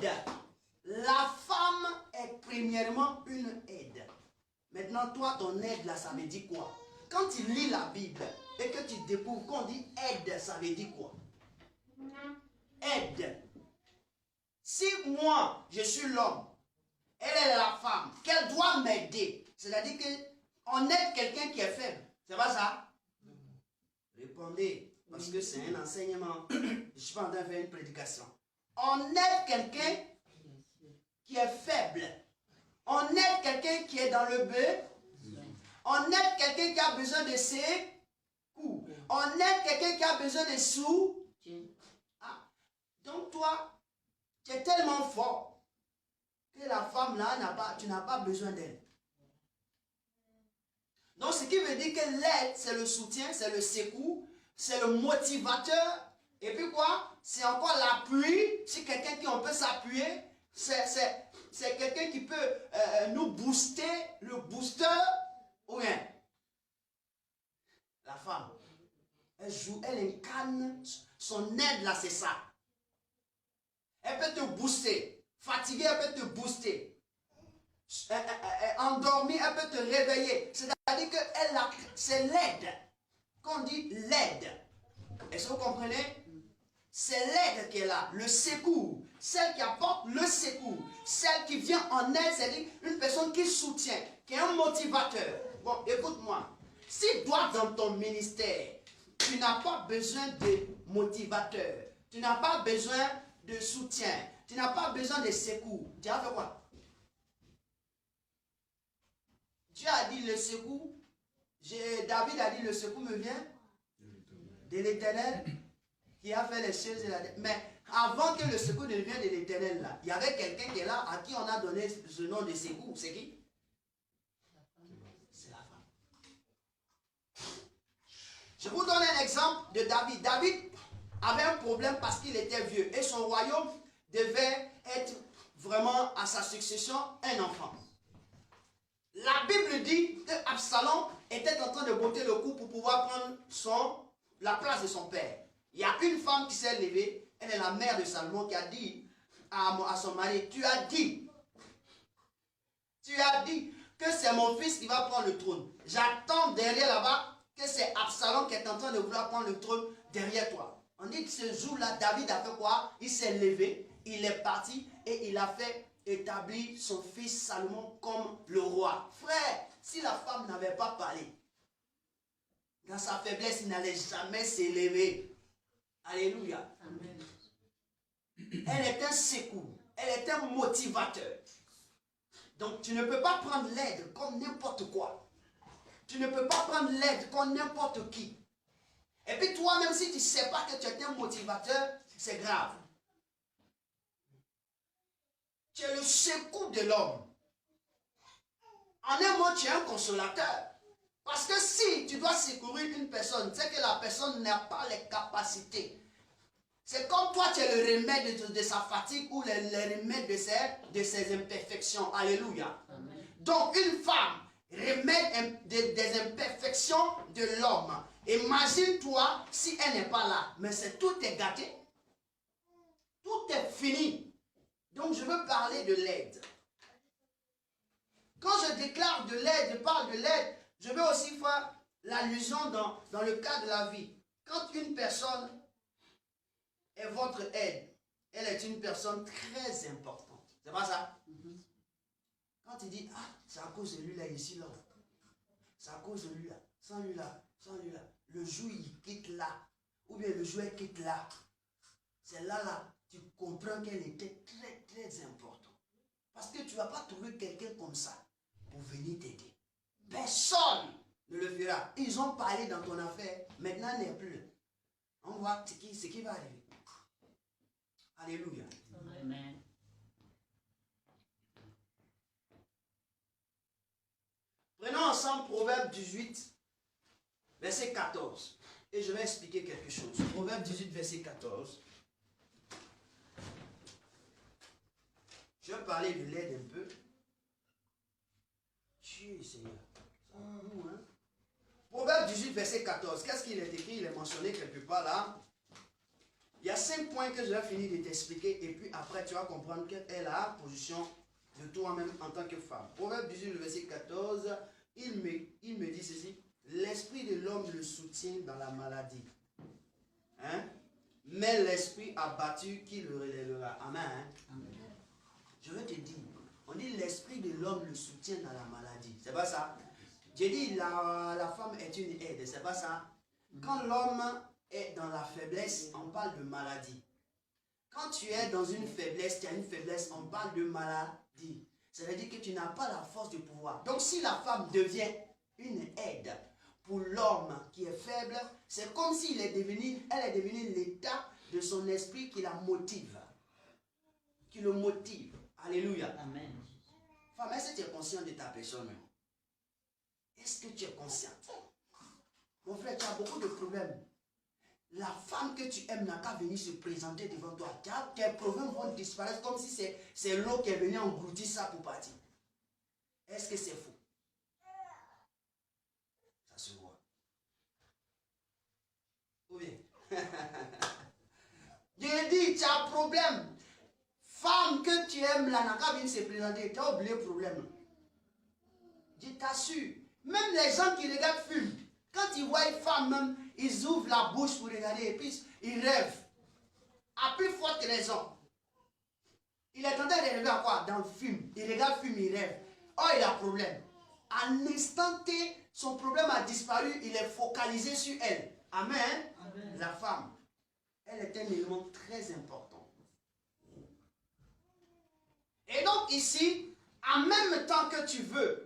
aide. La femme est premièrement une aide. Maintenant, toi, ton aide là, ça veut dire quoi? Quand tu lis la Bible et que tu découvres qu'on dit aide, ça veut dire quoi? Aide. Si moi, je suis l'homme, elle est la femme, qu'elle doit m'aider, c'est-à-dire qu'on aide quelqu'un qui est faible. C'est pas ça? Répondez, parce que c'est un enseignement. Je ne suis pas en train de faire une prédication. On aide quelqu'un qui est faible. On aide quelqu'un qui est dans le bœuf. On aide quelqu'un qui a besoin de ses coups. On aide quelqu'un qui a besoin de sous. Ah. Donc toi, tu es tellement fort que la femme là, tu n'as pas besoin d'elle. Donc ce qui veut dire que l'aide, c'est le soutien, c'est le secours, c'est le motivateur. Et puis quoi? C'est encore l'appui. C'est quelqu'un qui on peut s'appuyer. C'est quelqu'un qui peut nous booster, le booster. Ou bien, la femme, elle joue, elle incarne son aide là, c'est ça. Elle peut te booster. Fatiguée, elle peut te booster. Endormie, elle peut te réveiller. C'est-à-dire que c'est l'aide. Quand on dit l'aide, est-ce que vous comprenez? C'est l'aide qui est là, le secours. Celle qui apporte le secours. Celle qui vient en aide, c'est-à-dire une personne qui soutient, qui est un motivateur. Bon, écoute-moi. Si toi, dans ton ministère, tu n'as pas besoin de motivateur, tu n'as pas besoin de soutien, tu n'as pas besoin de secours, tu as fait quoi? Dieu a dit le secours. David a dit le secours me vient de l'Éternel qui a fait les choses et la terre. Mais avant que le secours ne vienne de l'Éternel là, il y avait quelqu'un qui est là à qui on a donné ce nom de secours. C'est qui? C'est la femme. Je vous donne un exemple de David. David avait un problème parce qu'il était vieux et son royaume devait être vraiment à sa succession un enfant. La Bible dit que Absalom était en train de botter le coup pour pouvoir prendre la place de son père. Il y a une femme qui s'est levée, elle est la mère de Salomon, qui a dit à son mari, tu as dit que c'est mon fils qui va prendre le trône. J'attends derrière là-bas que c'est Absalom qui est en train de vouloir prendre le trône derrière toi. On dit que ce jour-là, David a fait quoi? Il s'est levé, il est parti et il a fait établir son fils Salomon comme le roi. Frère, si la femme n'avait pas parlé, dans sa faiblesse, il n'allait jamais s'élever. Alléluia. Amen. Elle est un secours. Elle est un motivateur. Donc tu ne peux pas prendre l'aide comme n'importe quoi. Tu ne peux pas prendre l'aide comme n'importe qui. Et puis toi-même, si tu ne sais pas que tu es un motivateur, c'est grave. Tu es le secours de l'homme. En un mot, tu es un consolateur. Parce que si tu dois secourir une personne, c'est que la personne n'a pas les capacités. C'est comme toi, tu es le remède de sa fatigue ou le remède de ses imperfections. Alléluia. Amen. Donc, une femme remède des imperfections de l'homme. Imagine-toi si elle n'est pas là. Mais tout est gâté. Tout est fini. Donc, je veux parler de l'aide. Quand je déclare de l'aide, je parle de l'aide, je veux aussi faire l'allusion dans le cas de la vie. Quand une personne est votre aide, elle est une personne très importante. C'est pas ça? Quand tu dis, ah, c'est à cause de lui là, ici, là. C'est à cause de lui là. Sans lui là, sans lui là. Le jour, il quitte là. Ou bien le jouet quitte là. C'est là, tu comprends qu'elle était très, très importante. Parce que tu ne vas pas trouver quelqu'un comme ça pour venir t'aider. Personne ne le fera. Ils ont parlé dans ton affaire, maintenant il n'est plus. On voit ce qui va arriver. Alléluia. Amen. Prenons ensemble Proverbe 18, verset 14. Et je vais expliquer quelque chose. Proverbe 18, verset 14. Je vais parler de l'aide un peu. Dieu Seigneur. Hein? Proverbe 18, verset 14. Qu'est-ce qu'il est écrit? Il est mentionné quelque part là. Il y a 5 points que je vais finir de t'expliquer et puis après tu vas comprendre quelle est la position de toi-même en tant que femme. Proverbe 18, le verset 14, il me dit ceci. L'esprit de l'homme le soutient dans la maladie. Hein? Mais l'esprit abattu qui le relèvera. Amen. Hein? Amen. Je vais te dire, on dit l'esprit de l'homme le soutient dans la maladie. C'est pas ça? J'ai dit la femme est une aide. C'est pas ça? Quand l'homme est dans la faiblesse, on parle de maladie. Quand tu es dans une faiblesse, tu as une faiblesse, on parle de maladie. Ça veut dire que tu n'as pas la force de pouvoir. Donc si la femme devient une aide pour l'homme qui est faible, c'est comme si elle est devenue l'état de son esprit qui la motive. Qui le motive. Alléluia. Amen. Femme, est-ce que tu es conscient de ta personne? Est-ce que tu es consciente? Mon frère, tu as beaucoup de problèmes. La femme que tu aimes n'a qu'à venir se présenter devant toi. Tes problèmes vont disparaître comme si c'est l'eau qui est venue engloutir ça pour partir. Est-ce que c'est faux? Ça se voit. Ou bien? Je dis, tu as un problème. Femme que tu aimes là n'a qu'à venir se présenter. Tu as oublié le problème. Je t'assure. Même les gens qui regardent fument. Quand ils voient une femme, même, ils ouvrent la bouche pour regarder et puis ils rêvent. À plus forte raison. Il est en train de rêver à quoi? Dans le film. Il regarde le film, il rêve. Oh, il a un problème. À l'instant T, son problème a disparu, il est focalisé sur elle. Amen. Amen. La femme, elle est un élément très important. Et donc ici, en même temps que tu veux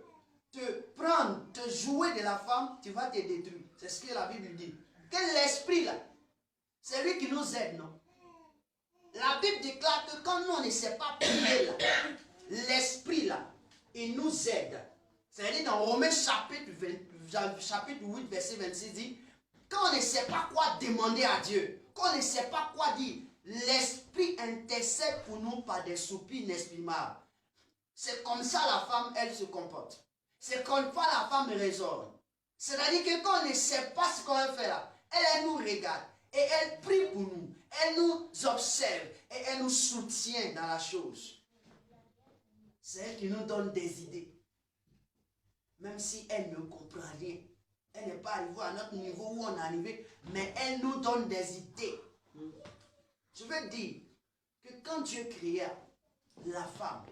te prendre, te jouer de la femme, tu vas te détruire. C'est ce que la Bible dit. Que l'esprit là, c'est lui qui nous aide, non? La Bible déclare que quand nous on ne sait pas prier là, l'esprit là, il nous aide. C'est-à-dire dans Romains chapitre 8, verset 26 dit, quand on ne sait pas quoi demander à Dieu, quand on ne sait pas quoi dire, l'esprit intercède pour nous par des soupirs inexprimables. C'est comme ça la femme, elle se comporte. C'est comme ça la femme raisonne. C'est-à-dire que quand on ne sait pas ce qu'on va faire là, elle nous regarde et elle prie pour nous. Elle nous observe et elle nous soutient dans la chose. C'est elle qui nous donne des idées. Même si elle ne comprend rien. Elle n'est pas arrivée à notre niveau où on est arrivé, mais elle nous donne des idées. Je veux dire que quand Dieu créa la femme,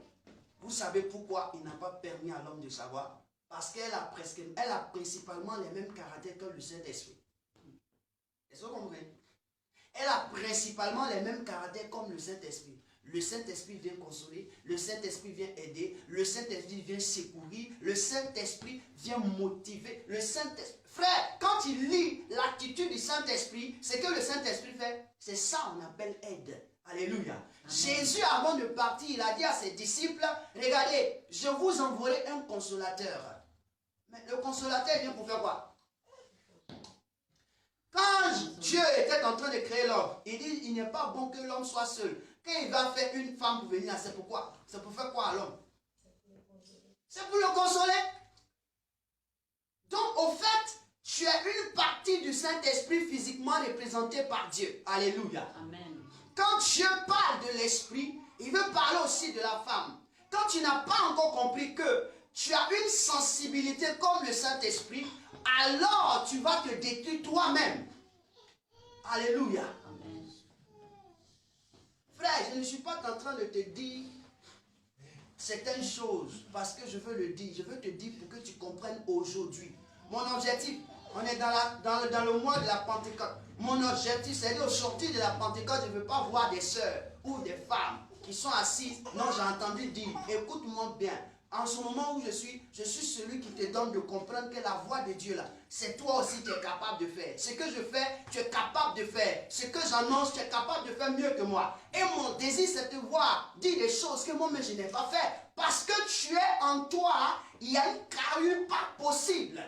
vous savez pourquoi il n'a pas permis à l'homme de savoir? Parce qu'elle a principalement les mêmes caractères que le Saint-Esprit. Est-ce que vous comprenez? Elle a principalement les mêmes caractères comme le Saint-Esprit. Le Saint-Esprit vient consoler, le Saint-Esprit vient aider, le Saint-Esprit vient secourir, le Saint-Esprit vient motiver. Le Saint-Esprit, frère, quand il lit l'attitude du Saint-Esprit, c'est que le Saint-Esprit fait, c'est ça on appelle aide. Alléluia. Amen. Jésus, avant de partir, il a dit à ses disciples, regardez, je vous enverrai un consolateur. Mais le consolateur vient pour faire quoi? Quand Dieu était en train de créer l'homme, il dit, il n'est pas bon que l'homme soit seul. Quand il va faire une femme pour venir, c'est pourquoi? C'est pour faire quoi à l'homme? C'est pour le consoler. Donc, au fait, tu as une partie du Saint-Esprit physiquement représentée par Dieu. Alléluia. Amen. Quand Dieu parle de l'Esprit, il veut parler aussi de la femme. Quand tu n'as pas encore compris que tu as une sensibilité comme le Saint-Esprit, alors tu vas te détruire toi-même. Alléluia. Amen. Frère, je ne suis pas en train de te dire certaines choses parce que je veux le dire. Je veux te dire pour que tu comprennes aujourd'hui. Mon objectif, on est dans le mois de la Pentecôte. Mon objectif, c'est au sortir de la Pentecôte, je ne veux pas voir des sœurs ou des femmes qui sont assises. Non, j'ai entendu dire, écoute-moi bien. En ce moment où je suis celui qui te donne de comprendre que la voix de Dieu là, c'est toi aussi qui es capable de faire. Ce que je fais, tu es capable de faire. Ce que j'annonce, tu es capable de faire mieux que moi. Et mon désir, c'est de te voir dire des choses que moi-même je n'ai pas fait. Parce que tu es en toi, il y a une carrure pas possible.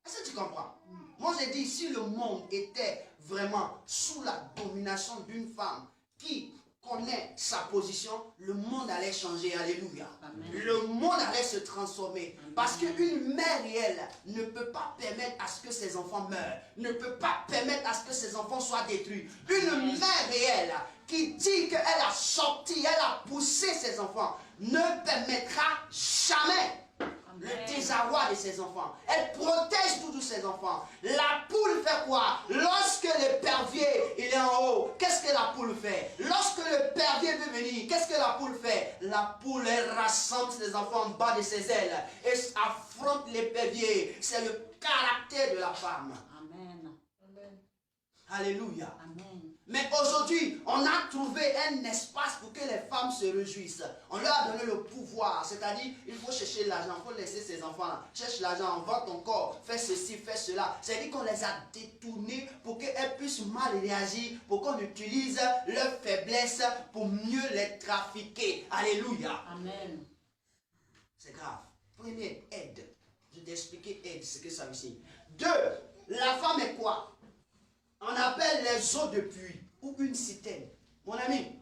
Est-ce que tu comprends? Moi, j'ai dit, si le monde était vraiment sous la domination d'une femme qui connaît sa position, le monde allait changer. Alléluia. Amen. Le monde allait se transformer. Amen. Parce qu'une mère réelle ne peut pas permettre à ce que ses enfants meurent. Ne peut pas permettre à ce que ses enfants soient détruits. Une Amen. mère réelle qui dit qu'elle a sorti, elle a poussé ses enfants, ne permettra jamais le désarroi de ses enfants. Elle protège tous ses enfants. La poule fait quoi? Lorsque l'épervier il est en haut, qu'est-ce que la poule fait? Lorsque l'épervier veut venir, qu'est-ce que la poule fait? La poule, elle rassemble ses enfants en bas de ses ailes et affronte l'épervier. C'est le caractère de la femme. Amen. Alléluia. Amen. Mais aujourd'hui, on a trouvé un espace pour que les femmes se réjouissent. On leur a donné le pouvoir, c'est-à-dire il faut chercher l'argent, il faut laisser ses enfants là. Cherche l'argent, vends ton corps, fais ceci, fais cela. C'est-à-dire qu'on les a détournés pour qu'elles puissent mal réagir, pour qu'on utilise leur faiblesse pour mieux les trafiquer. Alléluia. Amen. C'est grave. Premier, aide. Je t'ai expliqué aide, ce que ça veut dire. 2, la femme est quoi? On appelle les eaux de puits ou une citerne. Mon ami,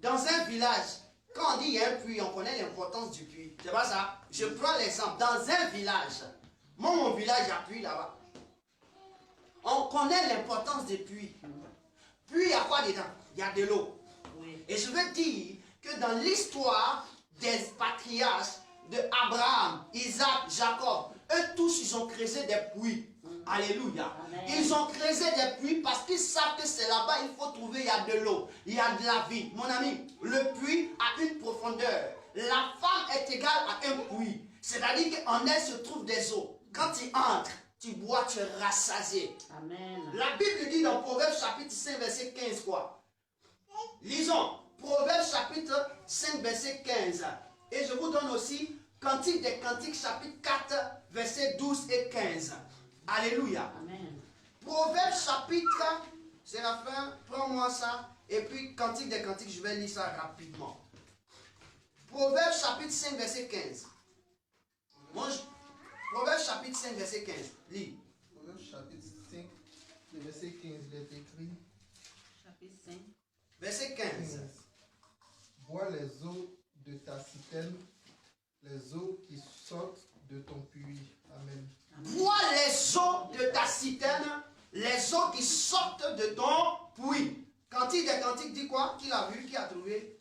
dans un village, quand on dit il y a un puits, on connaît l'importance du puits. C'est pas ça? Je prends l'exemple. Dans un village, moi, mon village, il y a puits là-bas. On connaît l'importance des puits. Puis, il y a quoi dedans? Il y a de l'eau. Oui. Et je veux dire que dans l'histoire des patriarches de Abraham, Isaac, Jacob, eux tous, ils ont creusé des puits. Alléluia. Amen. Ils ont creusé des puits parce qu'ils savent que c'est là-bas il faut trouver, il y a de l'eau, il y a de la vie. Mon ami, le puits a une profondeur. La femme est égale à un puits. C'est-à-dire qu'en elle se trouve des eaux. Quand tu entres, tu bois, tu es rassasié. Amen. La Bible dit dans Proverbes chapitre 5, verset 15 quoi? Lisons. Proverbes chapitre 5, verset 15. Et je vous donne aussi Cantique des Cantiques chapitre 4, verset 12 et 15. Alléluia. Amen. Proverbes chapitre, c'est la fin, prends-moi ça. Et puis Cantique des Cantiques, je vais lire ça rapidement. Proverbes chapitre 5, verset 15. Proverbes chapitre 5, verset 15. Lis. Proverbe chapitre 5, le verset 15, il est écrit. Chapitre 5. Verset 15. Bois les eaux de ta citerne, les eaux qui sortent de ton puits. Amen. Bois les eaux de ta citerne, les eaux qui sortent de ton puits. Cantique des Cantiques dit quoi? Qui l'a vu? Qui a trouvé?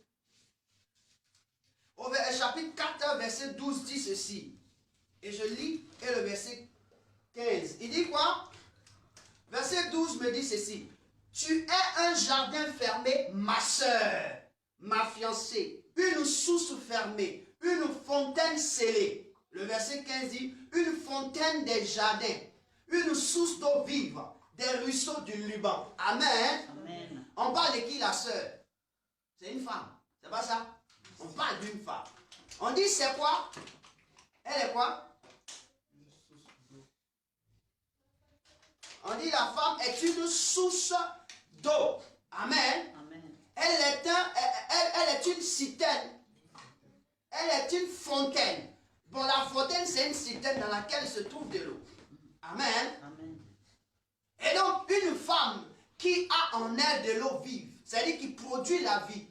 Au chapitre 4, verset 12 dit ceci. Et je lis, et le verset 15. Il dit quoi? Verset 12 me dit ceci. Tu es un jardin fermé, ma soeur, ma fiancée, une source fermée, une fontaine scellée. Le verset 15 dit, une fontaine des jardins, une source d'eau vive, des ruisseaux du Liban. Amen. Amen. On parle de qui la sœur? C'est une femme. C'est pas ça? On parle d'une femme. On dit c'est quoi? Elle est quoi? On dit la femme est une source d'eau. Amen. Amen. Elle est une citerne. Elle est une fontaine. Bon, la fontaine, c'est une citerne dans laquelle se trouve de l'eau. Amen. Amen. Et donc, une femme qui a en elle de l'eau vive, c'est-à-dire qui produit la vie,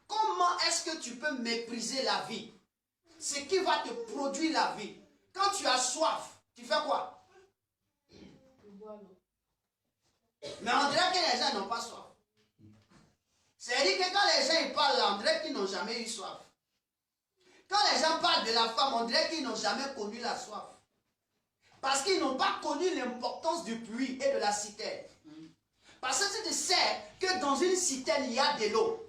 comment est-ce que tu peux mépriser la vie? Ce qui va te produire la vie. Quand tu as soif, tu fais quoi? Mais on dirait que les gens n'ont pas soif. C'est-à-dire que quand les gens ils parlent là, on dirait qu'ils n'ont jamais eu soif. Quand les gens parlent de la femme, on dirait qu'ils n'ont jamais connu la soif. Parce qu'ils n'ont pas connu l'importance du puits et de la citerne. Parce que si tu sais que dans une citerne, il y a de l'eau.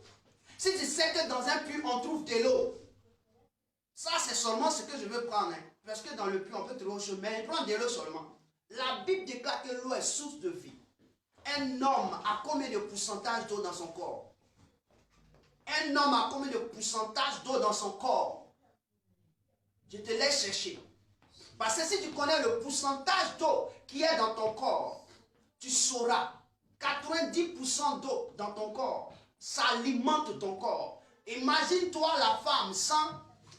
Si tu sais que dans un puits, on trouve de l'eau. Ça, c'est seulement ce que je veux prendre. Hein. Parce que dans le puits, on peut trouver autre chose. Mais prends de l'eau seulement. La Bible déclare que l'eau est source de vie. Un homme a combien de pourcentage d'eau dans son corps? Un homme a combien de pourcentage d'eau dans son corps? Je te laisse chercher. Parce que si tu connais le pourcentage d'eau qui est dans ton corps, tu sauras 90% d'eau dans ton corps, ça alimente ton corps. Imagine-toi la femme sans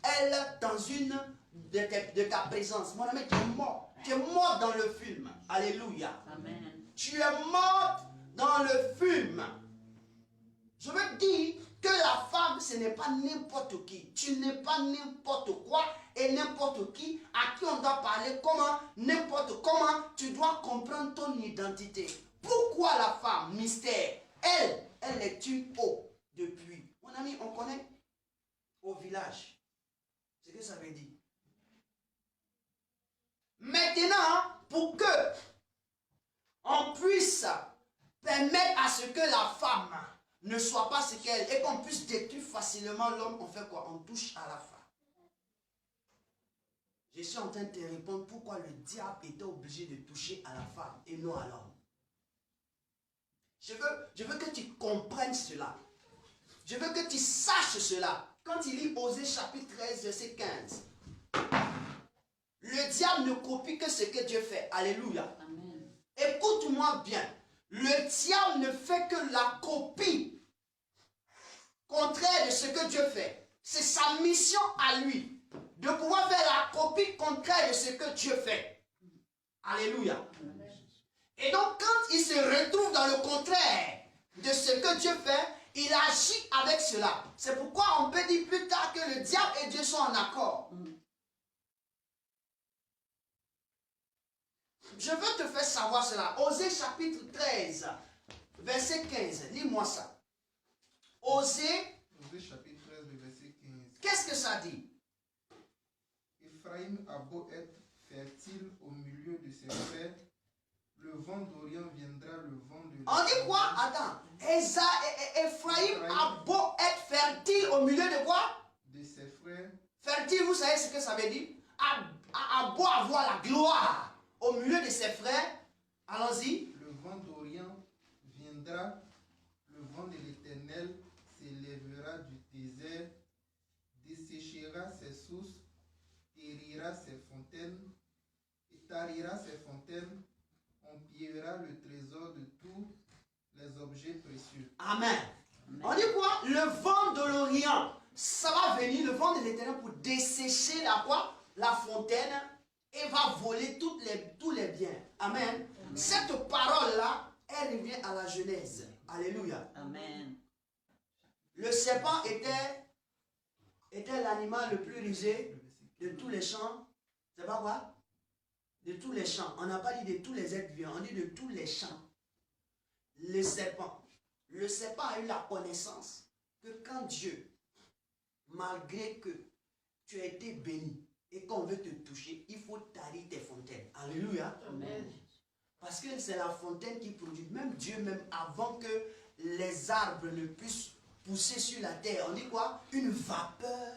elle dans une de ta présence. Mon ami, tu es mort. Tu es mort dans le film. Alléluia. Amen. Tu es mort dans le film. Je veux dire que la femme, ce n'est pas n'importe qui. Tu n'es pas n'importe quoi et n'importe qui à qui on doit parler comment, n'importe comment. Tu dois comprendre ton identité. Pourquoi la femme, mystère? Elle est une eau de pluie. Mon ami, on connaît au village ce que ça veut dire. Maintenant, pour que on puisse permettre à ce que la femme ne soit pas ce qu'elle est et qu'on puisse détruire facilement l'homme, on fait quoi? On touche à la femme. Je suis en train de te répondre pourquoi le diable était obligé de toucher à la femme et non à l'homme. Je veux que tu comprennes cela. Je veux que tu saches cela. Quand il lit Osée chapitre 13, verset 15, le diable ne copie que ce que Dieu fait. Alléluia. Amen. Écoute-moi bien. Le diable ne fait que la copie contraire de ce que Dieu fait. C'est sa mission à lui de pouvoir faire la copie contraire de ce que Dieu fait. Alléluia. Et donc quand il se retrouve dans le contraire de ce que Dieu fait, il agit avec cela. C'est pourquoi on peut dire plus tard que le diable et Dieu sont en accord. Je veux te faire savoir cela. Osée chapitre 13, verset 15. Lis-moi ça. Osée chapitre 13, verset 15. Qu'est-ce que ça dit? Ephraïm a beau être fertile au milieu de ses frères, le vent d'Orient viendra, le vent de... On dit quoi? Attends. Ephraïm a beau être fertile au milieu de quoi? De ses frères. Fertile, vous savez ce que ça veut dire? A beau avoir la gloire au milieu de ses frères. Allons-y. Le vent d'Orient viendra, le vent de l'Éternel s'élèvera du désert, desséchera ses sources, tarira ses fontaines, on pillera le trésor de tous les objets précieux. Amen. On dit quoi? Le vent de l'Orient, ça va venir, le vent de l'Éternel pour dessécher la quoi? La fontaine et va voler tous les biens. Amen. Cette parole-là, elle revient à la Genèse. Alléluia. Amen. Le serpent était l'animal le plus rusé de tous les champs. C'est pas quoi? De tous les champs. On n'a pas dit de tous les êtres vivants, on dit de tous les champs. Le serpent a eu la connaissance que quand Dieu, malgré que tu as été béni et qu'on veut te toucher, il faut tarir tes fontaines. Alléluia. Amen. Parce que c'est la fontaine qui produit. Même Dieu, même avant que les arbres ne puissent pousser sur la terre, on dit quoi? Une vapeur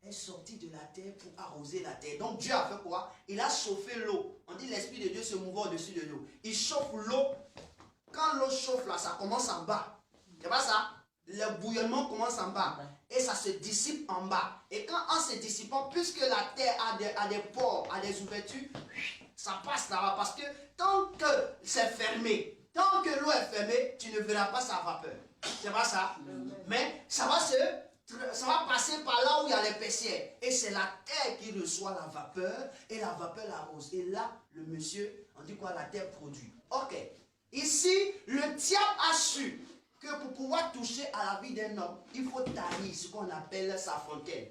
est sortie de la terre pour arroser la terre. Donc Dieu a fait quoi? Il a chauffé l'eau. On dit l'Esprit de Dieu se mouvant au-dessus de l'eau. Il chauffe l'eau. Quand l'eau chauffe là, ça commence en bas. C'est pas ça? Le bouillonnement commence en bas. Et ça se dissipe en bas. Et quand en se dissipant, puisque la terre a des pores, a des ouvertures, ça passe là-bas. Parce que tant que c'est fermé, tant que l'eau est fermée, tu ne verras pas sa vapeur. C'est pas ça? Mais ça va passer par là où il y a l'épaisseur. Et c'est la terre qui reçoit la vapeur. Et la vapeur l'arrose. Et là, le monsieur, on dit quoi? La terre produit. Ok. Ici, le diable a su que pour pouvoir toucher à la vie d'un homme, il faut tarir ce qu'on appelle sa fontaine.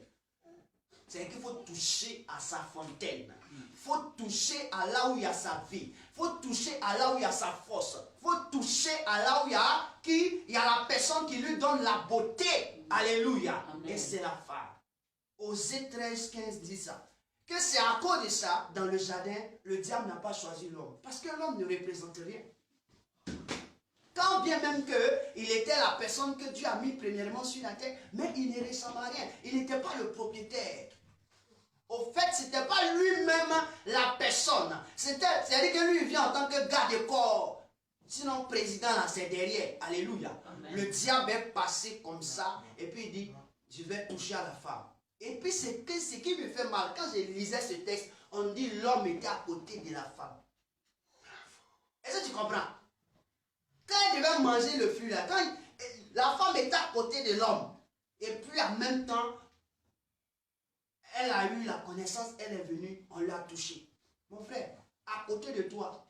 C'est qu'il faut toucher à sa fontaine. Il faut toucher à là où il y a sa vie. Il faut toucher à là où il y a sa force. Il faut toucher à là où il y a la personne qui lui donne la beauté. Alléluia. Amen. Et c'est la femme. Osée 13, 15 dit ça. Que c'est à cause de ça, dans le jardin, le diable n'a pas choisi l'homme. Parce que l'homme ne représente rien. Quand bien même qu'il était la personne que Dieu a mis premièrement sur la terre, mais il ne ressemble à rien. Il n'était pas le propriétaire. Au fait, ce n'était pas lui-même la personne. C'est-à-dire que lui, il vient en tant que garde-corps. Sinon, président, là, c'est derrière. Alléluia. Amen. Le diable est passé comme ça, et puis il dit, je vais toucher à la femme. Et puis, ce qui me fait mal, quand je lisais ce texte, on dit l'homme était à côté de la femme. Est-ce que tu comprends? Quand elle devait manger le fruit, là, quand la femme était à côté de l'homme, et puis en même temps, elle a eu la connaissance, elle est venue, on l'a touché. Mon frère, à côté de toi,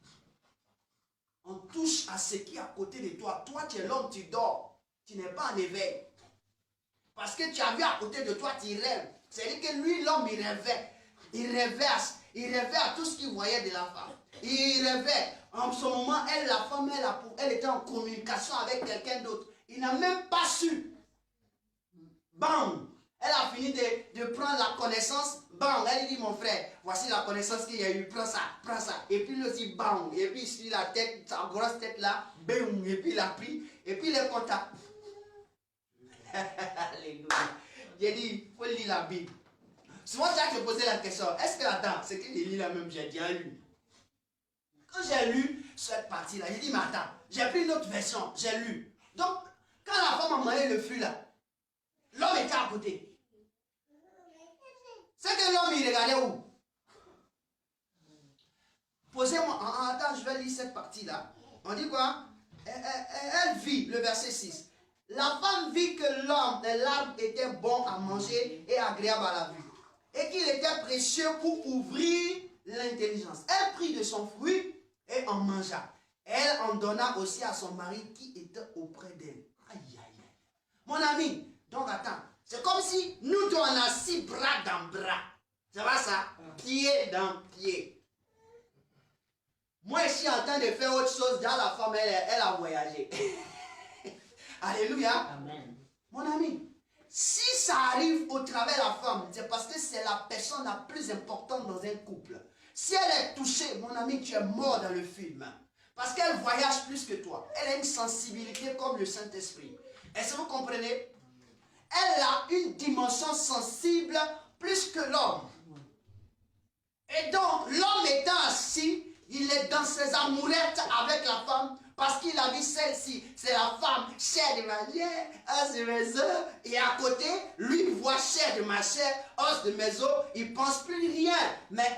on touche à ce qui est à côté de toi. Toi, tu es l'homme, tu dors. tu n'es pas en éveil. Parce que tu as vu à côté de toi, tu rêves. C'est-à-dire que lui, l'homme, il rêvait. Il rêvait à tout ce qu'il voyait de la femme. Il rêvait. En ce moment, elle, la femme, elle était en communication avec quelqu'un d'autre. Il n'a même pas su. Bam! Elle a fini de prendre la connaissance. Bam! Elle dit, mon frère, voici la connaissance qu'il y a eu. Prends ça, prends ça. Et puis lui aussi, bam! Et puis sur la tête, sa grosse tête là, bam! Et puis il a pris. Et puis il est content. Alléluia. J'ai dit, il faut lire la Bible. Souvent, j'ai posé la question, est-ce que attends, c'est qu'il lit la même, j'ai déjà lu. Quand j'ai lu cette partie-là, j'ai dit, mais attends, j'ai pris une autre version, j'ai lu. Donc, quand la femme a mangé le fruit là, l'homme était à côté. C'est que l'homme, il regardait où? Posez-moi, attends, je vais lire cette partie-là. On dit quoi? Elle vit, le verset 6. La femme vit que l'arbre était bon à manger et agréable à la vue, et qu'il était précieux pour ouvrir l'intelligence. Elle prit de son fruit et en mangea. Elle en donna aussi à son mari qui était auprès d'elle. Aïe, aïe, aïe. Mon ami, donc attends, c'est comme si nous deux on a 6 bras dans bras. Ça va ça? Pied dans pied. Moi je suis en train de faire autre chose. Dans la femme, elle a voyagé. Alléluia. Amen. Mon ami, si ça arrive au travers de la femme, c'est parce que c'est la personne la plus importante dans un couple. Si elle est touchée, mon ami, tu es mort dans le film. Parce qu'elle voyage plus que toi. Elle a une sensibilité comme le Saint-Esprit. Est-ce que vous comprenez? Elle a une dimension sensible plus que l'homme. Et donc, l'homme étant assis, il est dans ses amourettes avec la femme. Parce qu'il a vu celle-ci, c'est la femme, chair de ma chair, os de mes os. Et à côté, lui voit chair de ma chair, os de mes os. Il ne pense plus rien. Mais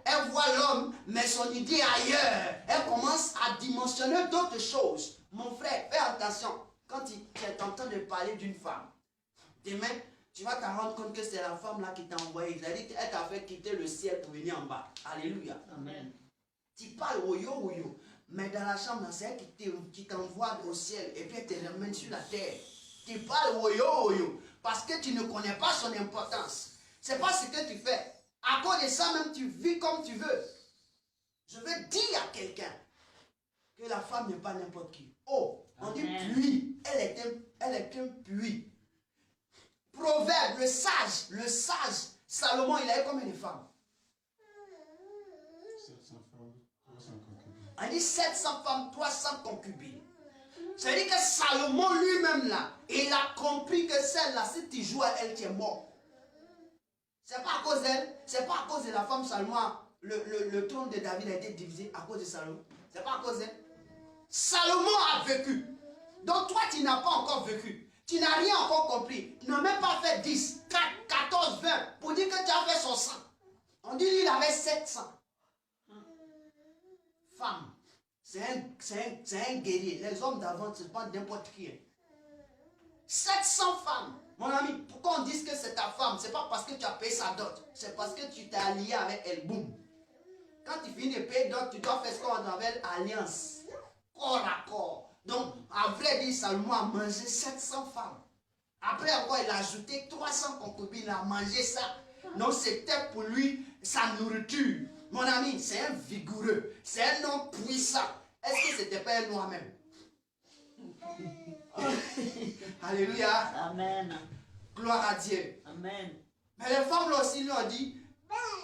elle voit l'homme, mais son idée ailleurs. Elle commence à dimensionner d'autres choses. Mon frère, fais attention. Quand tu es en train de parler d'une femme, demain, tu vas te rendre compte que c'est la femme là qui t'a envoyé. C'est-à-dire qu'elle t'a fait quitter le ciel pour venir en bas. Alléluia. Amen. Tu parles oyo. Mais dans la chambre, c'est elle qui t'envoie au ciel et puis elle te ramène sur la terre. Tu parles oyo. Parce que tu ne connais pas son importance. C'est pas ce que tu fais. À cause de ça même, tu vis comme tu veux. Je veux dire à quelqu'un que la femme n'est pas n'importe qui. Oh, on dit puits. Elle est un puits. Proverbe, le sage. Salomon, il avait combien de femmes? 700 femmes, 300 concubines. On dit 700 femmes, 300 concubines. C'est-à-dire que Salomon lui-même là, il a compris que celle-là, si tu joues à elle, tu es mort. C'est pas à cause d'elle, c'est pas à cause de la femme Salomon. Le trône de David a été divisé à cause de Salomon. C'est pas à cause d'elle. Salomon a vécu. Donc toi, tu n'as pas encore vécu. Tu n'as rien encore compris. Tu n'as même pas fait 10, 4, 14, 20 pour dire que tu as fait son sang. On dit lui, il avait 700 femmes. C'est un guerrier. Les hommes d'avant, ce n'est pas n'importe qui. 700 femmes. Mon ami, pourquoi on dit que c'est ta femme? Ce n'est pas parce que tu as payé sa dot. C'est parce que tu t'es allié avec elle. Boum. Quand tu finis de payer dot, tu dois faire ce qu'on appelle alliance. Corps à corps. Donc, à vrai dire, Salomon a mangé 700 femmes. Après avoir, il a ajouté 300 concubines, il a mangé ça. Donc, c'était pour lui sa nourriture. Mon ami, c'est un vigoureux. C'est un homme puissant. Est-ce que ce n'était pas un noir même? Alléluia. Amen. Gloire à Dieu. Amen. Mais les femmes là aussi lui ont dit,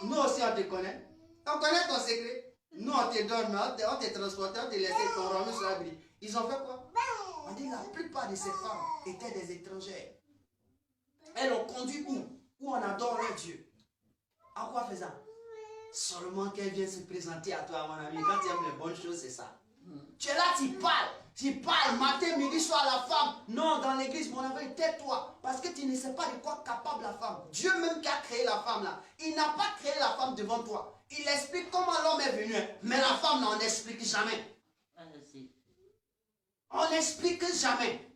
nous aussi on te connaît. On connaît ton secret. Nous on te donne, on te transporte, on te laisse ton royaume sur la bride. Ils ont fait quoi? On dit la plupart de ces femmes étaient des étrangères. Elles ont conduit où on adore leur Dieu. En quoi faisant? Seulement qu'elle vient se présenter à toi, mon ami. Quand tu aimes les bonnes choses, c'est ça. Tu es là, tu parles matin, midi, soir à la femme. Non, dans l'église, mon ami, tais-toi. Parce que tu ne sais pas de quoi est capable la femme. Dieu même qui a créé la femme là, il n'a pas créé la femme devant toi. Il explique comment l'homme est venu. Mais la femme, on n'explique jamais. On n'explique jamais.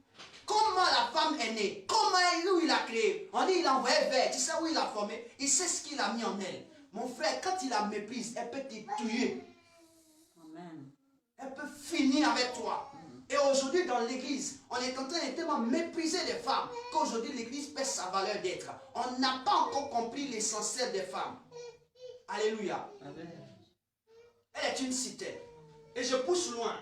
Comment la femme est née. Comment où il a créé. On dit il a envoyé vers. Tu sais où il a formé. Il sait ce qu'il a mis en elle. Mon frère, quand il la méprise, elle peut te tuer. Amen. Elle peut finir avec toi. Et aujourd'hui, dans l'église, on est en train de tellement mépriser les femmes qu'aujourd'hui, l'église perd sa valeur d'être. On n'a pas encore compris l'essentiel des femmes. Alléluia. Amen. Elle est une cité. Et je pousse loin.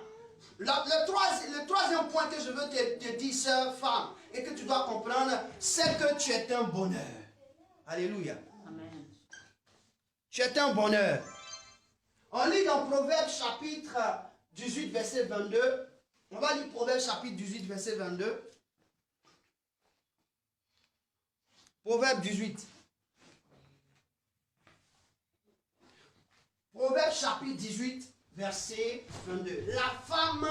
Le troisième point que je veux te dire, sœur, femme, et que tu dois comprendre, c'est que tu es un bonheur. Alléluia. Amen. Tu es un bonheur. On lit dans Proverbes chapitre 18, verset 22. On va lire Proverbes chapitre 18, verset 22. Proverbes 18. Proverbes chapitre 18, verset 22. La femme,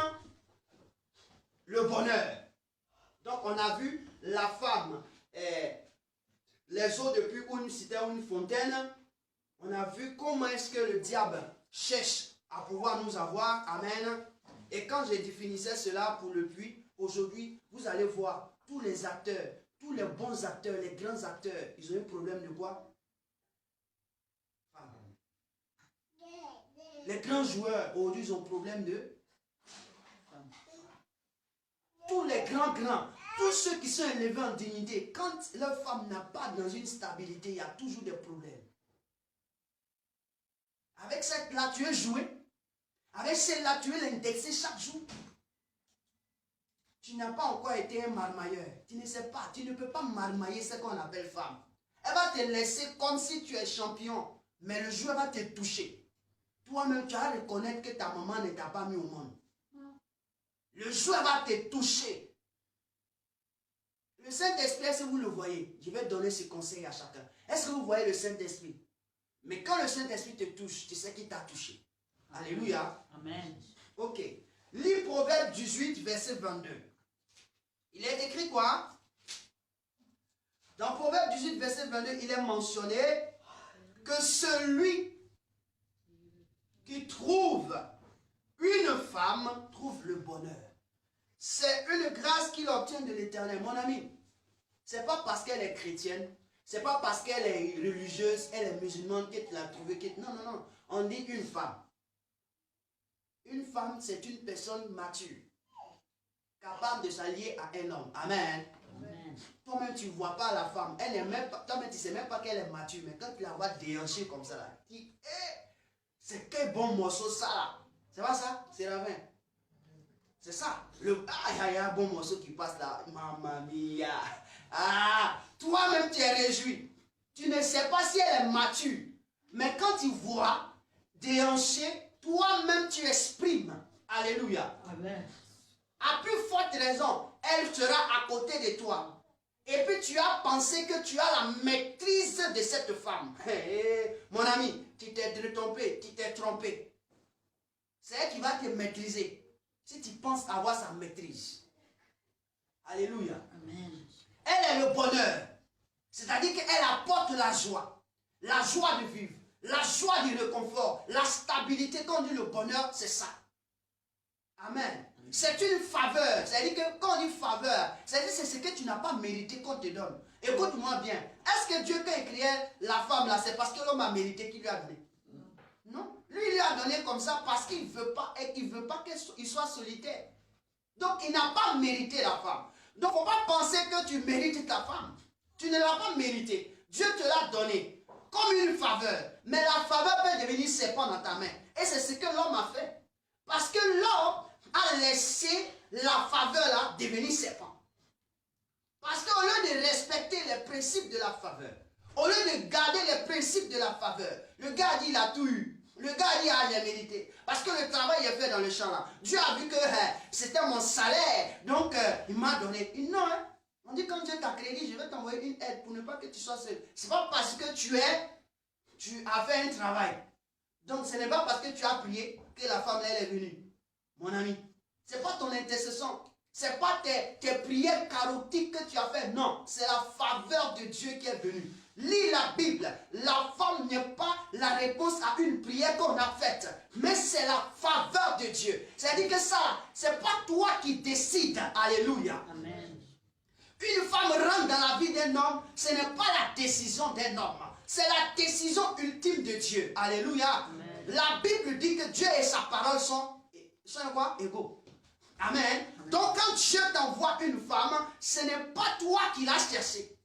le bonheur. Donc on a vu la femme, les eaux depuis une cité ou une fontaine. On a vu comment est-ce que le diable cherche à pouvoir nous avoir. Amen. Et quand je définissais cela pour le puits, aujourd'hui, vous allez voir tous les acteurs, tous les bons acteurs, les grands acteurs, ils ont un problème de quoi? Les grands joueurs, aujourd'hui, ils ont un problème de... Tous les grands, tous ceux qui sont élevés en dignité, quand leur femme n'a pas dans une stabilité, il y a toujours des problèmes. Avec cette-là, tu es joué. Avec celle-là, tu es l'indexé chaque jour. Tu n'as pas encore été un marmailleur. Tu ne sais pas, tu ne peux pas marmailler ce qu'on appelle femme. Elle va te laisser comme si tu es champion. Mais le jour, elle va te toucher. Toi-même, tu vas reconnaître que ta maman ne t'a pas mis au monde. Le jour, elle va te toucher. Le Saint-Esprit, si vous le voyez, je vais donner ce conseil à chacun. Est-ce que vous voyez le Saint-Esprit? Mais quand le Saint-Esprit te touche, tu sais qu'il t'a touché. Alléluia. Amen. Ok. Lis Proverbe 18, verset 22. Il est écrit quoi? Dans Proverbe 18, verset 22, il est mentionné que celui qui trouve une femme trouve le bonheur. C'est une grâce qu'il obtient de l'Éternel. Mon ami, c'est pas parce qu'elle est chrétienne, c'est pas parce qu'elle est religieuse, elle est musulmane que tu l'as trouvée. Non, non, non. On dit une femme. Une femme, c'est une personne mature, capable de s'allier à un homme. Amen. Amen. Toi-même, tu ne vois pas la femme. Elle n'est même pas, toi-même, tu ne sais même pas qu'elle est mature. Mais quand tu la vois déhancher comme ça, là, tu dis, c'est quel bon morceau ça là. C'est pas ça? C'est la fin. C'est ça. Il y a un bon morceau qui passe là. Mamma mia. Ah, toi-même, tu es réjoui. Tu ne sais pas si elle est mature. Mais quand tu vois déhancher, toi-même, tu exprimes. Alléluia. Amen. À plus forte raison, elle sera à côté de toi. Et puis tu as pensé que tu as la maîtrise de cette femme. Mon ami, tu t'es trompé, tu t'es trompé. C'est elle qui va te maîtriser. Si tu penses avoir sa maîtrise. Alléluia. Amen. Elle est le bonheur. C'est-à-dire qu'elle apporte la joie de vivre, la joie du réconfort, la stabilité. Quand on dit le bonheur, c'est ça. Amen. C'est une faveur. C'est-à-dire que quand on dit faveur, c'est-à-dire c'est ce que tu n'as pas mérité qu'on te donne. Écoute-moi bien. Est-ce que Dieu, quand il créait la femme là, c'est parce que l'homme a mérité qu'il lui a donné? Non. Lui, il lui a donné comme ça parce qu'il ne veut pas qu'il soit solitaire. Donc, il n'a pas mérité la femme. Donc, il ne faut pas penser que tu mérites ta femme. Tu ne l'as pas mérité. Dieu te l'a donné comme une faveur. Mais la faveur peut devenir serpent dans ta main. Et c'est ce que l'homme a fait. Parce que l'homme a laissé la faveur là devenir serpent. Parce qu'au lieu de respecter les principes de la faveur, au lieu de garder les principes de la faveur, le gars a dit il a tout eu. Le gars a dit ah j'ai mérité. Parce que le travail est fait dans le champ là. Dieu a vu que c'était mon salaire. Donc il m'a donné. Non, hein. On dit quand Dieu t'a créé, je vais t'envoyer une aide pour ne pas que tu sois seul. C'est pas parce que tu as fait un travail. Donc ce n'est pas parce que tu as prié que la femme elle est venue. Mon ami, ce n'est pas ton intercession. Ce n'est pas tes prières carotiques que tu as fait. Non, c'est la faveur de Dieu qui est venue. Lis la Bible. La femme n'est pas la réponse à une prière qu'on a faite. Mais c'est la faveur de Dieu. C'est-à-dire que ça, ce n'est pas toi qui décides. Alléluia. Amen. Une femme rentre dans la vie d'un homme, ce n'est pas la décision d'un homme. C'est la décision ultime de Dieu. Alléluia. Amen. La Bible dit que Dieu et sa parole sont quoi? Égaux. Amen. Donc quand Dieu t'envoie une femme, ce n'est pas toi qui l'as cherché.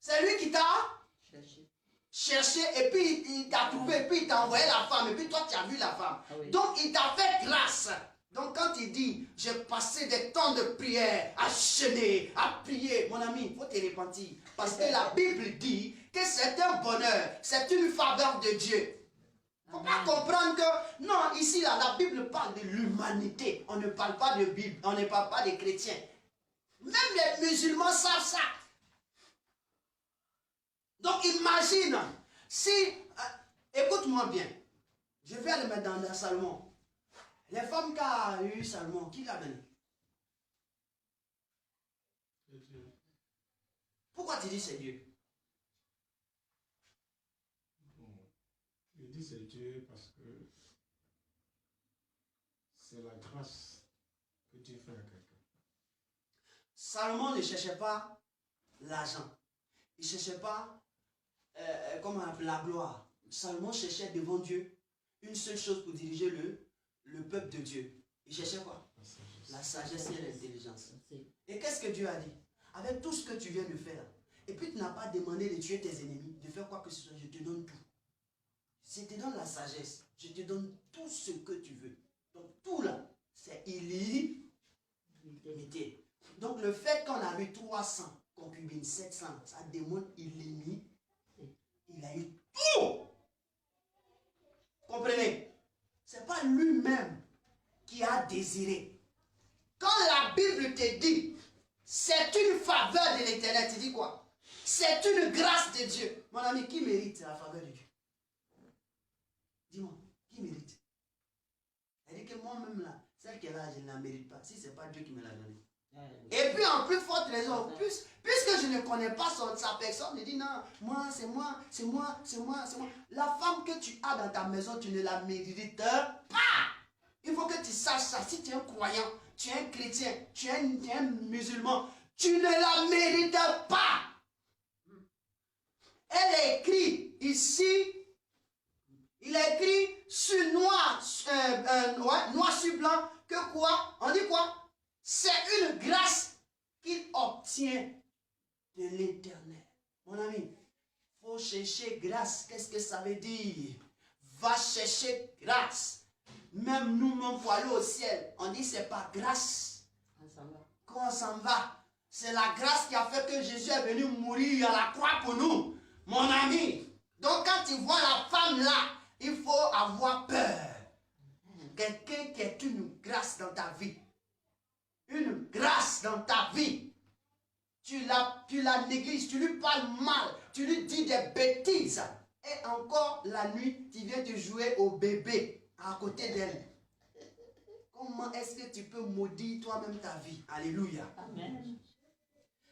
C'est lui qui t'a cherché et puis il t'a trouvé et puis il t'a envoyé la femme et puis toi tu as vu la femme. Ah oui. Donc il t'a fait grâce. Donc quand il dit, j'ai passé des temps de prière, à jeûner, à prier, mon ami, il faut te repentir. Parce que la Bible dit que c'est un bonheur, c'est une faveur de Dieu. Il ne faut pas comprendre que, non, ici, là, la Bible parle de l'humanité. On ne parle pas de Bible, on ne parle pas des chrétiens. Même les musulmans savent ça. Donc imagine, si, écoute-moi bien, je vais le mettre dans Salomon. Les femmes qu'a eu Salomon, qui l'a donné? Pourquoi tu dis c'est Dieu? Je dis c'est Dieu parce que c'est la grâce que Dieu fait à quelqu'un. Salomon ne cherchait pas l'argent. Il ne cherchait pas comment on appelle, la gloire. Salomon cherchait devant Dieu une seule chose pour diriger le peuple de Dieu. Il cherchait quoi? La sagesse et l'intelligence. Et qu'est-ce que Dieu a dit? Avec tout ce que tu viens de faire, et puis tu n'as pas demandé de tuer tes ennemis, de faire quoi que ce soit, je te donne tout. Je te donne la sagesse, je te donne tout ce que tu veux. Donc tout là, c'est illimité. Donc le fait qu'on a eu 300 concubines, 700, ça démontre illimité. Il a eu tout. Comprenez? Ce n'est pas lui-même qui a désiré. Quand la Bible te dit, c'est une faveur de l'Éternel, tu dis quoi? C'est une grâce de Dieu. Mon ami, qui mérite la faveur de Dieu? Dis-moi, qui mérite? Elle dit que moi-même là, celle qu'elle a, je ne la mérite pas. Si ce n'est pas Dieu qui me l'a donnée. Et puis en plus forte raison, puisque je ne connais pas sa personne, je dis non, moi, c'est moi, c'est moi, c'est moi, c'est moi. La femme que tu as dans ta maison, tu ne la mérites pas. Il faut que tu saches ça. Si tu es un croyant, tu es un chrétien, tu es un musulman, tu ne la mérites pas. Elle est écrit ici, il est écrit sur noir, noir sur blanc, que quoi? On dit quoi? C'est une grâce qu'il obtient de l'Éternel. Mon ami, il faut chercher grâce. Qu'est-ce que ça veut dire? Va chercher grâce. Même nous-mêmes pour aller au ciel, on dit c'est pas grâce qu'on s'en va. C'est la grâce qui a fait que Jésus est venu mourir à la croix pour nous. Mon ami, donc quand tu vois la femme là, il faut avoir peur. Quelqu'un qui est une grâce dans ta vie. Une grâce dans ta vie. Tu la négliges, tu lui parles mal, tu lui dis des bêtises. Et encore la nuit, tu viens te jouer au bébé à côté d'elle. Comment est-ce que tu peux maudire toi-même ta vie? Alléluia. Amen.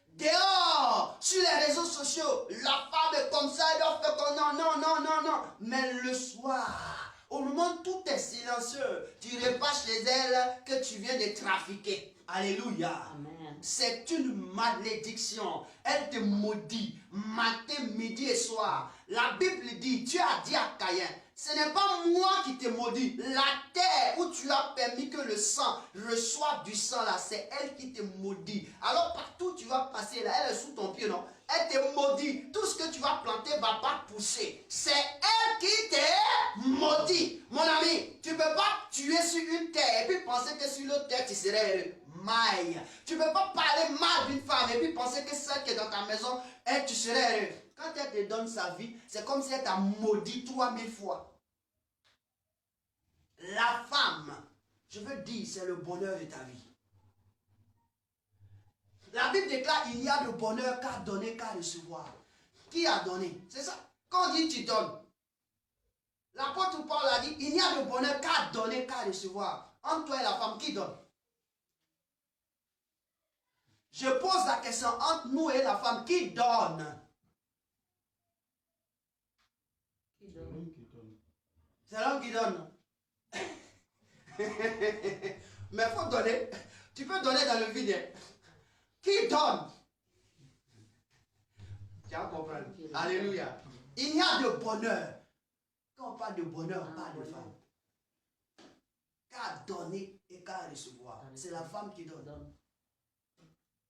Dehors, sur les réseaux sociaux, la femme est comme ça, elle doit faire comme non. Mais le soir, au moment où tout est silencieux, tu repars chez elle que tu viens de trafiquer. Alléluia. Amen. C'est une malédiction. Elle te maudit matin, midi et soir. La Bible dit, Dieu a dit à Caïn, ce n'est pas moi qui te maudis. La terre où tu as permis que le sang reçoive du sang là, c'est elle qui te maudit. Alors partout où tu vas passer là, elle est sous ton pied, non? Elle te maudit. Tout ce que tu vas planter ne va pas pousser. C'est elle qui te maudit. Mon ami, tu ne peux pas tuer sur une terre et puis penser que sur l'autre terre tu serais heureux. Maille. Tu ne peux pas parler mal d'une femme et puis penser que celle qui est dans ta maison, elle, tu serais heureux. Quand elle te donne sa vie, c'est comme si elle t'a maudit 3000 fois. La femme, je veux dire, c'est le bonheur de ta vie. La Bible déclare, il y a de bonheur qu'à donner, qu'à recevoir. Qui a donné? C'est ça. Quand on dit tu donnes, l'apôtre Paul a dit, il n'y a de bonheur qu'à donner, qu'à recevoir. Entre toi et la femme, qui donne? Je pose la question entre nous et la femme, qui donne? Qui donne? C'est l'homme qui donne. Mais il faut donner. Tu peux donner dans le vide. Qui donne? Tu vas comprendre. Alléluia. Il y a de bonheur. Quand on parle de bonheur, on parle de femme. qu'à donner et qu'à recevoir. C'est la femme qui donne.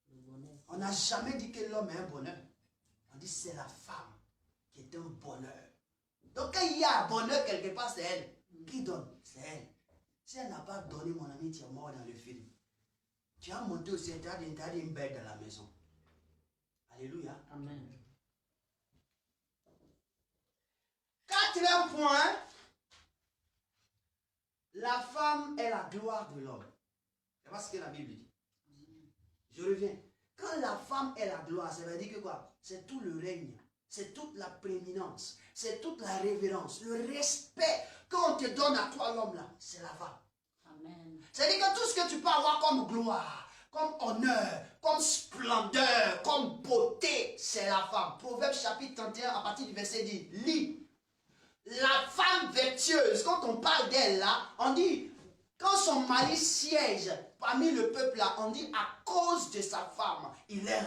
Le bonheur. On n'a jamais dit que l'homme est un bonheur. On dit c'est la femme qui est un bonheur. Donc quand il y a un bonheur quelque part, c'est elle. Qui donne? C'est elle. Si elle n'a pas donné, mon ami, tu es mort dans le film. Tu as monté au ciel, tu as dit une bête dans la maison. Alléluia. Amen. Quatrième point, la femme est la gloire de l'homme. C'est pas ce que la Bible dit. Je reviens. Quand la femme est la gloire, ça veut dire que quoi? C'est tout le règne, c'est toute la prééminence, c'est toute la révérence, le respect qu'on te donne à toi, l'homme là, c'est la femme. Amen. C'est-à-dire que tout ce que tu peux avoir comme gloire, comme honneur, comme splendeur, comme beauté, c'est la femme. Proverbe chapitre 31, à partir du verset 10, lis. La femme vertueuse, quand on parle d'elle là, on dit, quand son mari siège parmi le peuple là, on dit à cause de sa femme, il est